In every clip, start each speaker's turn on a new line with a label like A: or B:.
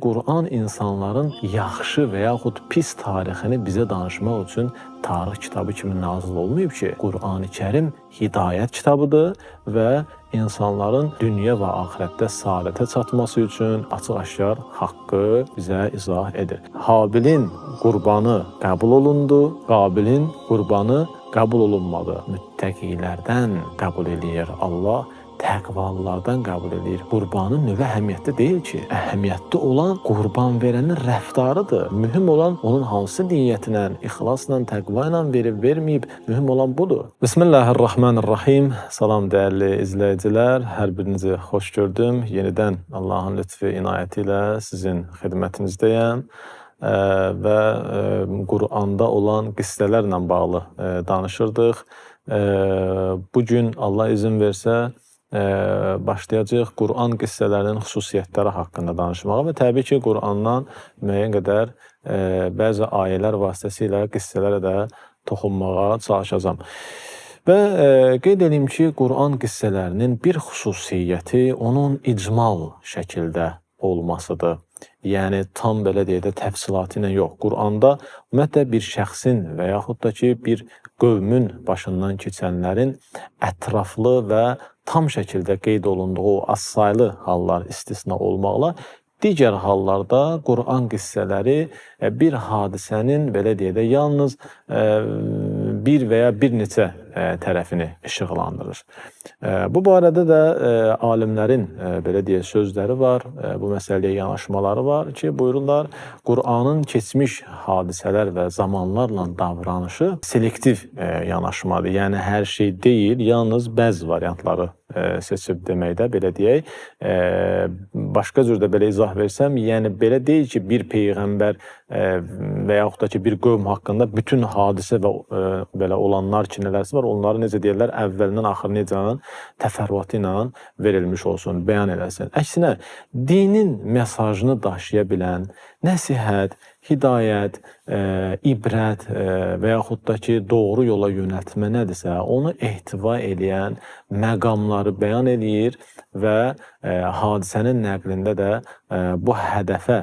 A: Quran insanların yaxşı və yaxud pis tarixini bizə danışmaq üçün tarix kitabı kimi nazil olmayıb ki, Qurani-Kərim hidayət kitabıdır və insanların dünya və axirətdə saadətə çatması üçün açıq-aşkar haqqı bizə izah edir. Habilin qurbanı qəbul olundu, Qabilin qurbanı qəbul olunmadı. Müttəqilərdən qəbul eləyir Allah, təqvalılardan qəbul edir. Qurbanın növü əhəmiyyətli deyil ki, əhəmiyyətli olan qurban verənin rəftarıdır. Mühüm olan onun hansı niyyətinə, ixlasla, təqva ilə verib, verməyib, mühüm olan budur. Bismillahirrahmanirrahim. Salam dəyərli izləyicilər, hər birinizi xoş gördüm. Yenidən Allahın lütfü, inayəti ilə sizin xidmətinizdəyəm və Quranda olan qissələrlə bağlı danışırdıq. Bugün Allah izin versə, başlayacaq Quran qissələrinin xüsusiyyətləri haqqında danışmağa və təbii ki, Qurandan müəyyən qədər bəzi ayələr vasitəsilə qissələrə də toxunmağa çalışacağam. Və qeyd edeyim ki, Quran qissələrinin bir xüsusiyyəti onun icmal şəkildə olmasıdır. Yəni, tam belə deyək də təfsilatı ilə yox. Quranda ümumiyyətlə bir şəxsin və yaxud da ki, bir qövmün başından keçənlərin ətraflı və tam şəkildə qeyd olunduğu azsaylı hallar istisna olmaqla, digər hallarda Quran qissələri bir hadisənin, belə deyək də, yalnız bir və ya bir neçə tərəfini işıqlandırır. Bu barədə də alimlərin, belə deyək, sözləri var, bu məsələyə yanaşmaları var ki, buyururlar, Quranın keçmiş hadisələr və zamanlarla davranışı selektiv yanaşmadır. Yəni, hər şey deyil, yalnız bəzi variantları seçib deməkdə, belə deyək. Başqa cür də belə izah versəm, yəni belə deyil ki, bir peyğəmbər və yaxud da ki, bir qövm haqqında bütün hadisə və belə olanlar ki, nələrsə var, onları necə deyirlər, əvvəlindən axırına necə təfərrüatı ilə verilmiş olsun, bəyan eləsin. Əksinə, dinin mesajını daşıya bilən nəsihət, hidayət, ibrət və yaxud da ki, doğru yola yönəltmə nədirsə, onu ehtiva eləyən məqamları bəyan eləyir və hadisənin nəqlində də bu hədəfə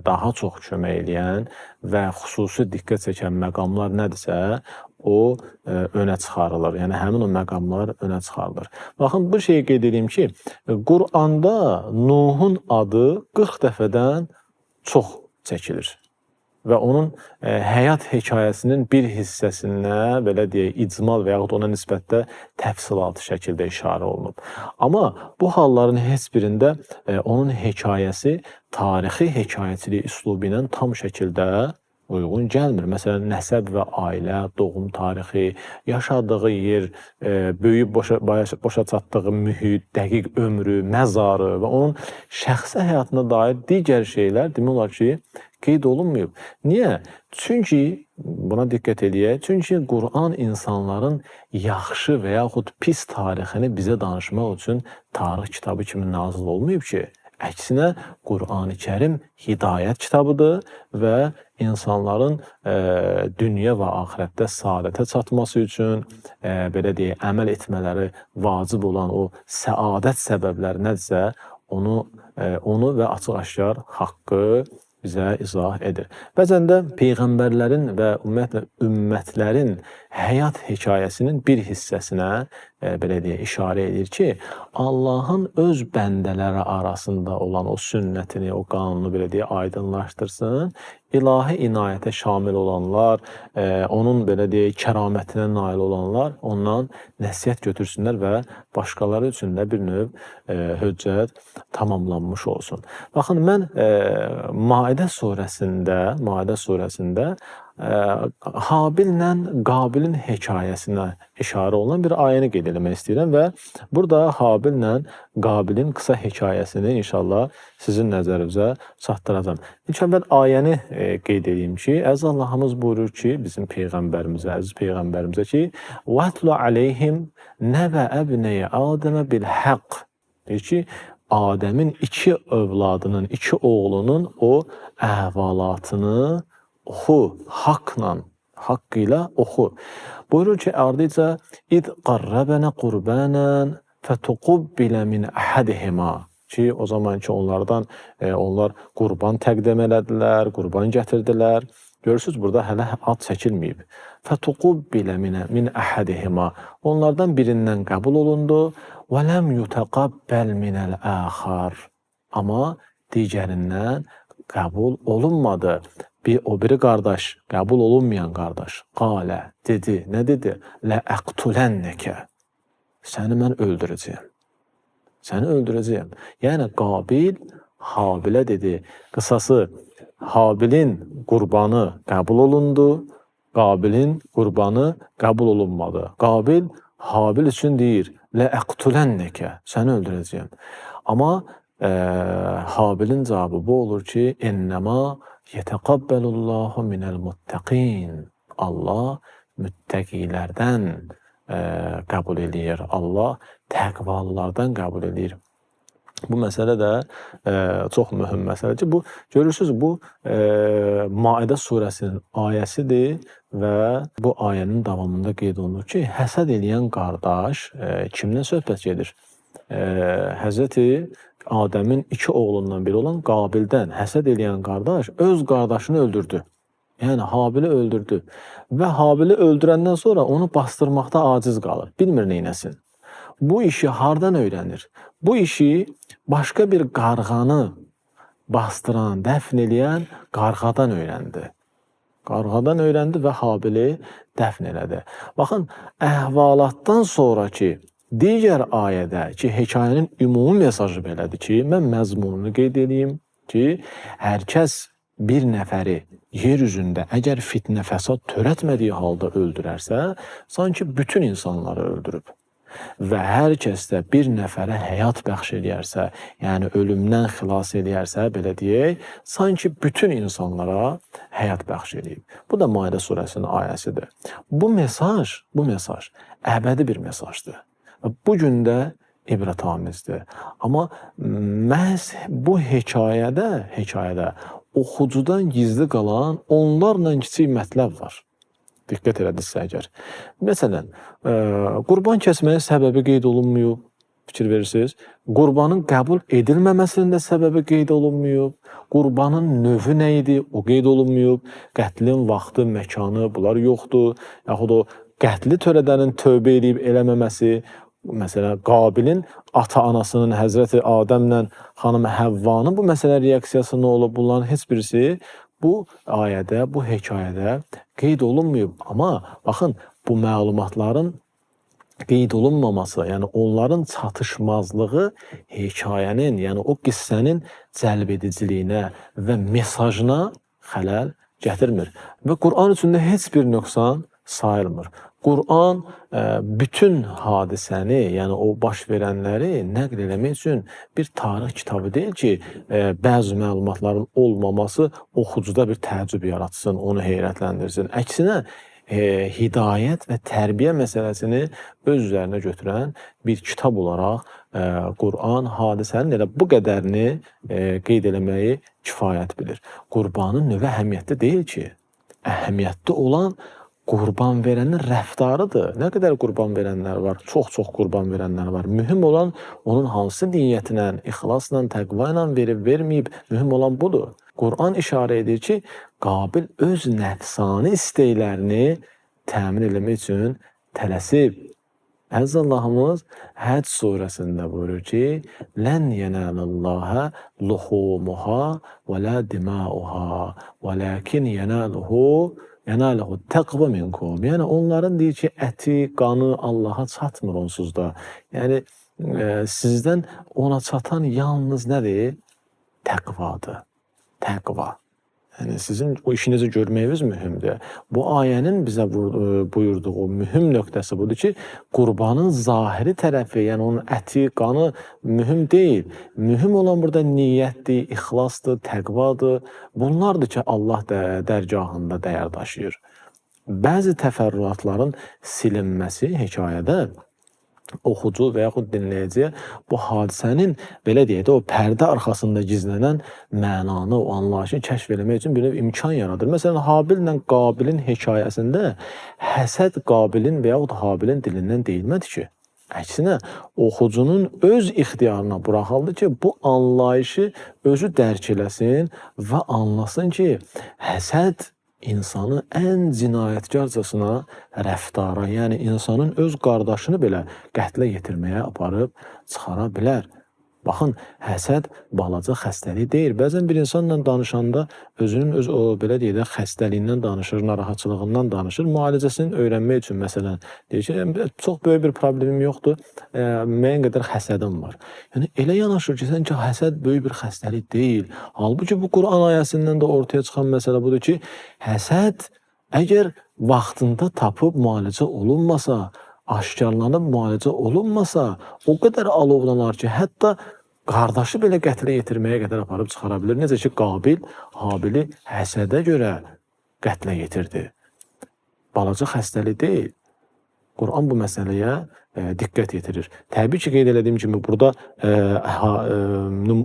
A: daha çox kömək eləyən və xüsusi diqqət çəkən məqamlar nədirsə, o önə çıxarılır. Yəni, həmin o məqamlar önə çıxarılır. Baxın, bu şeyi qeyd edeyim ki, Quranda Nuhun adı 40 dəfədən çox çəkilir və onun həyat hekayəsinin bir hissəsinə, belə deyək, icmal və yaxud ona nisbətdə təfsilatı şəkildə işarə olunub. Amma bu halların heç birində onun hekayəsi tarixi hekayəçilik üslubu ilə tam şəkildə uyğun gəlmir. Məsələn, nəsəb və ailə, doğum tarixi, yaşadığı yer, böyüyüb başa çatdığı mühit, dəqiq ömrü, məzarı və onun şəxsi həyatına dair digər şeylər demək olar ki, qeyd olunmayıb. Niyə? Çünki, buna diqqət edək, çünki Quran insanların yaxşı və yaxud pis tarixini bizə danışmaq üçün tarix kitabı kimi nazil olmayıb ki, əksinə, Qurani-Kərim hidayət kitabıdır və insanların dünya və axirətdə saadətə çatması üçün, belə deyək, əməl etmələri vacib olan o səadət səbəbləri nədirsə, onu və açıq-aşkar haqqı bizə izah edir. Bəzən də peyğəmbərlərin və ümumiyyətlə ümmətlərin həyat hekayəsinin bir hissəsinə, belə deyək, işarə edir ki, Allahın öz bəndələri arasında olan o sünnətini, o qanunu, belə deyək, aydınlaşdırsın. İlahi inayətə şamil olanlar, onun, belə deyək, kəramətinə nail olanlar ondan nəsihət götürsünlər və başqaları üçün də bir növ höccət tamamlanmış olsun. Baxın, mən Maidə surəsində Habillə Qabilin hekayəsinə işarə olunan bir ayəni qeyd eləmək istəyirəm və burada Habillə Qabilin qısa hekayəsini inşallah sizin nəzərinizə çatdıracağım. İlk əvvəl ayəni qeyd edeyim ki, əziz Allahımız buyurur ki, bizim peyğəmbərimizə, əziz peyğəmbərimizə ki, وَاتْلُ عَلَيْهِمْ نَبَأَ ابْنَيَ آدَمَ بِالْحَقِّ deyir ki, Adəmin iki övladının, iki oğlunun o əhvalatını oxu, haqq ilə oxu. Buyurur ki, ardıca İd qarrəbənə qurbanən fətuqubbilə min əhədihima ki, o zaman ki onlardan onlar qurban təqdim elədilər, qurban gətirdilər. Görürsünüz, burada hələ ad çəkilməyib. Fətuqubbilə min əhədihima. Onlardan birindən qəbul olundu. Və ləm yutəqabbəl minəl əxar. Amma digərindən qəbul olunmadı. O biri qardaş, qəbul olunmayan qardaş, qalə, dedi, nə dedi? Lə əqtulənnəkə. Səni mən öldürəcəyəm. Səni öldürəcəyəm. Yəni, Qabil Habilə dedi. Qısası, Habilin qurbanı qəbul olundu, Qabilin qurbanı qəbul olunmadı. Qabil Habil üçün deyir, lə əqtulənnəkə, səni öldürəcəyəm. Amma Habilin cavabı bu olur ki, ennəmə yetəqabbəlullahu minəl muttəqin. Allah müttəqilərdən qəbul edir. Allah təqvalılardan qəbul edir. Bu məsələ də çox mühüm məsələdir. Bu, görürsünüz, bu Maidə surəsinin ayəsidir və bu ayənin davamında qeyd olunur ki, həsəd eləyən qardaş kimdən söhbət gedir? Həzrəti Adəmin 2 oğlundan biri olan Qabildən həsəd eləyən qardaş öz qardaşını öldürdü. Yəni, Habili öldürdü. Və Habili öldürəndən sonra onu bastırmaqda aciz qalır. Bilmir neynəsin. Bu işi hardan öyrənir? Bu işi başqa bir qarğanı bastıran, dəfn eləyən qarğadan öyrəndi. Qarğadan öyrəndi və Habili dəfn elədi. Baxın, əhvalatdan sonraki digər ayədə ki, hekayənin ümumi mesajı belədir ki, mən məzmununu qeyd edeyim ki, hər kəs bir nəfəri yer üzündə əgər fitnə fəsad törətmədiyi halda öldürərsə, sanki bütün insanları öldürüb. Və hər kəs də bir nəfərə həyat bəxş edərsə, yəni ölümdən xilas edərsə, belə deyək, sanki bütün insanlara həyat bəxş edib. Bu da Maidə surəsinin ayəsidir. Bu mesaj əbədi bir mesajdır. Bu gün də ibrətamizdir. Amma məhz bu hekayədə oxucudan gizli qalan onlarla kiçik mətləb var. Diqqət elədirsə əgər. Məsələn, qurban kəsməyin səbəbi qeyd olunmuyub, fikir verirsiniz. Qurbanın qəbul edilməməsinin də səbəbi qeyd olunmuyub. Qurbanın növü nə idi, o qeyd olunmuyub. Qətlin vaxtı, məkanı, bunlar yoxdur. Yaxud o qətli törədənin tövbə edib eləməməsi, məsələn, Qabilin ata-anasının Həzrəti Adəmlə xanım Həvvanın bu məsələ reaksiyası nə olub? Bunların heç birisi bu ayədə, bu hekayədə qeyd olunmuyub. Amma baxın, bu məlumatların qeyd olunmaması, yəni onların çatışmazlığı hekayənin, yəni o qissənin cəlb ediciliyinə və mesajına xələl gətirmir. Və Qur'an üçündə heç bir nöqsan sayılmır. Qur'an bütün hadisəni, yəni o baş verənləri nəql eləmək üçün bir tarix kitabı deyil ki, bəzi məlumatların olmaması oxucuda bir təəccüb yaratsın, onu heyrətləndirsin. Əksinə, hidayət və tərbiyə məsələsini öz üzərinə götürən bir kitab olaraq Qur'an hadisənin elə bu qədərini qeyd eləməyi kifayət bilir. Qurbanın növü əhəmiyyətli deyil ki, əhəmiyyətli olan qurban verənin rəftarıdır. Nə qədər qurban verənlər var, çox-çox qurban verənlər var. Mühüm olan onun hansı niyyətlə, ixlasla, təqva ilə verib, verməyib, mühüm olan budur. Qur'an işarə edir ki, Qabil öz nəfsani istəklərini təmin eləmək üçün tələsib. Əziz Allahımız Həcc surəsində buyurur ki, lən yenələlləhə luhumuha və lə dimauha və ləkin yenələhu təqvə minkum. Yəni, onların deyir ki, əti, qanı Allaha çatmır onsuz da. Yəni, sizdən ona çatan yalnız nədir? Təqvadır. Təqva. Yəni, sizin o işinizi görməyiniz mühümdür. Bu ayənin bizə buyurduğu mühüm nöqtəsi budur ki, qurbanın zahiri tərəfi, yəni onun əti, qanı mühüm deyil. Mühüm olan burada niyyətdir, ixlasdır, təqvadır. Bunlardır ki, Allah dərgahında dəyər daşıyır. Bəzi təfərrüatların silinməsi hekayədə oxucu və yaxud dinləyiciyə bu hadisənin, belə deyək də, o pərdə arxasında gizlənən mənanı, o anlayışı kəşf eləmək üçün bir növ imkan yaradır. Məsələn, Habillə Qabilin hekayəsində həsəd Qabilin və yaxud Habilin dilindən deyilmədi ki, Əksinə, oxucunun öz ixtiyarına buraxıldı ki, bu anlayışı özü dərk eləsin və anlasın ki, həsəd insanı ən cinayətkarcasına rəftara, yəni insanın öz qardaşını belə qətlə yetirməyə aparıb çıxara bilər. Baxın, həsəd balaca xəstəlik deyil. Bəzən bir insanla danışanda özünün belə deyək də xəstəliyindən danışır, narahatçılığından danışır, müalicəsini öyrənmək üçün məsələn deyir ki, çox böyük bir problemim yoxdur, müəyyən qədər həsədim var. Yəni elə yanaşır ki, sanki həsəd böyük bir xəstəlik deyil. Halbuki bu Quran ayəsindən də ortaya çıxan məsələ budur ki, həsəd əgər vaxtında tapıb müalicə olunmasa, aşkarlanıb müalicə olunmasa, o qədər alovlanar ki, hətta qardaşı belə qətlə yetirməyə qədər aparıb çıxara bilir. Necə ki, Qabil Habili həsədə görə qətlə yetirdi. Balaca xəstəlik deyil. Quran bu məsələyə diqqət yetirir. Təbii ki, qeyd elədiyim kimi, burada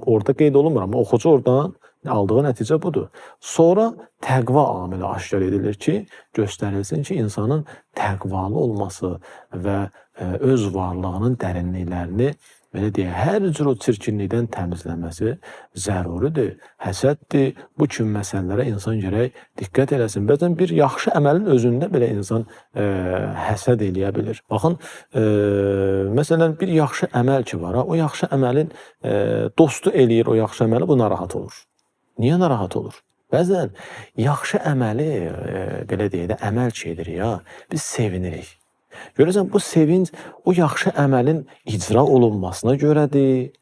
A: orada qeyd olunmur, amma oxucu oradan aldığı nəticə budur. Sonra təqva amili aşkar edilir ki, göstərilsin ki, insanın təqvalı olması və öz varlığının dərinliklərini belə deyək, hər cür o çirkinlikdən təmizləməsi zəruridir. Həsəddir, bu kimi məsələlərə insan gərək diqqət eləsin. Bəzən bir yaxşı əməlin özündə belə insan həsəd eləyə bilir. Baxın, məsələn, bir yaxşı əməl ki var, o yaxşı əməlin dostu eləyir o yaxşı əməli, bu narahat olur. Niyə narahat olur? Bəzən yaxşı əməli, belə deyək də, əməl ki edir ya, biz sevinirik. Görürsən, bu sevinç o yaxşı əməlin icra olunmasına görədir,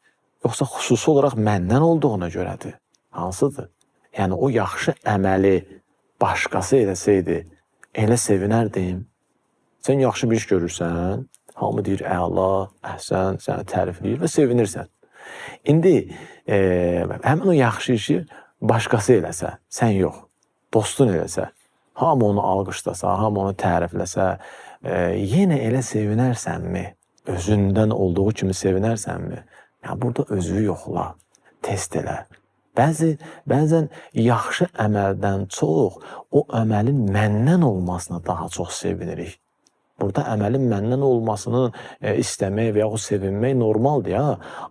A: yoxsa xüsusi olaraq məndən olduğuna görədir. Hansıdır? Yəni, o yaxşı əməli başqası eləsəydi, elə sevinərdim. Sən yaxşı bir iş görürsən, hamı deyir, əla, əhsən, səni tərifləyir və sevinirsən. İndi, həmin o yaxşı işi başqası eləsə, sən yox, dostun eləsə, hamı onu alqışlasa, hamı onu tərifləsə, yenə elə sevinərsənmi? Özündən olduğu kimi sevinərsənmi? Yəni, burada özü yoxla, test elə. Bəzən yaxşı əməldən çox o əməlin məndən olmasına daha çox sevinirik. Burada əməlin məndən olmasını istəmək və yaxud sevinmək normaldır ya,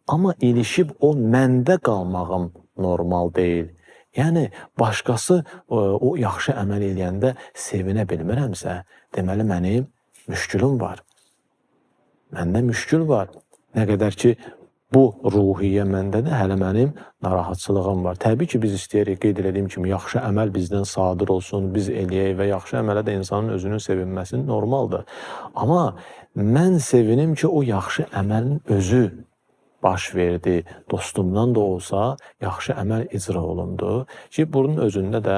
A: amma ilişib o məndə qalmağım normal deyil. Yəni, başqası o yaxşı əməl eləyəndə sevinə bilmirəmsə, deməli mənim müşkülüm var. Məndə müşkül var. Nə qədər ki, bu ruhiyyə məndədir, hələ mənim narahatçılığım var. Təbii ki, biz istəyirik, qeyd edədiyim kimi, yaxşı əməl bizdən sadir olsun, biz eləyək və yaxşı əmələ də insanın özünün sevinməsi normaldır. Amma mən sevinim ki, o yaxşı əməlin özü baş verdi, dostumdan da olsa, yaxşı əməl icra olundu ki, bunun özündə də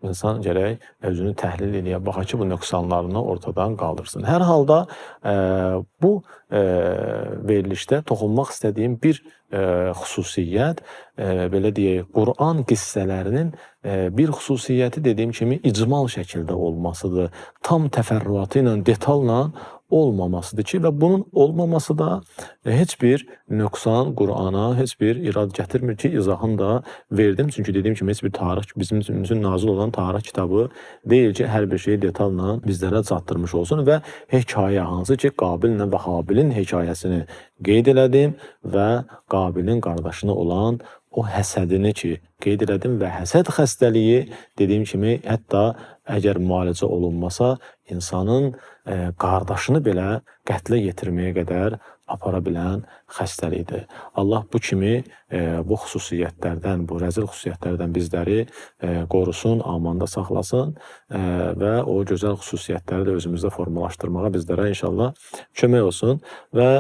A: insan gərək özünü təhlil eləyə, baxa ki, bu nöqsanlarını ortadan qaldırsın. Hər halda bu verilişdə toxunmaq istədiyim bir xüsusiyyət, belə deyək, Quran qissələrinin bir xüsusiyyəti dediyim kimi icmal şəkildə olmasıdır. Tam təfərrüatı ilə, detalla olmamasıdır ki, və bunun olmaması da heç bir nöqsan Qurana, heç bir irad gətirmir ki, izahını da verdim. Çünki dediyim kimi, heç bir tarix, bizim üçün nazil olan tarix kitabı deyil ki, hər bir şeyi detalla bizlərə çatdırmış olsun və hekayə hansı ki, Qabillə və Habilin hekayəsini qeyd elədim və Qabilin qardaşına olan o həsədini ki, qeyd elədim və həsəd xəstəliyi dediyim kimi, hətta əgər müalicə olunmasa, insanın qardaşını belə qətlə yetirməyə qədər apara bilən xəstəlikdir. Allah bu kimi bu xüsusiyyətlərdən, bu rəzil xüsusiyyətlərdən bizləri qorusun, amanda saxlasın və o gözəl xüsusiyyətləri də özümüzdə formalaşdırmağa bizlərə inşallah kömək olsun və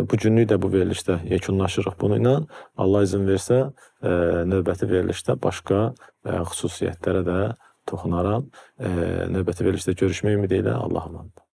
A: bu günlük də bu verilişdə yekunlaşırıq bununla. Allah izin versə, növbəti verilişdə başqa xüsusiyyətlərə də toxunaram. Növbəti verilişdə görüşmək ümidi ilə Allah'a emanet.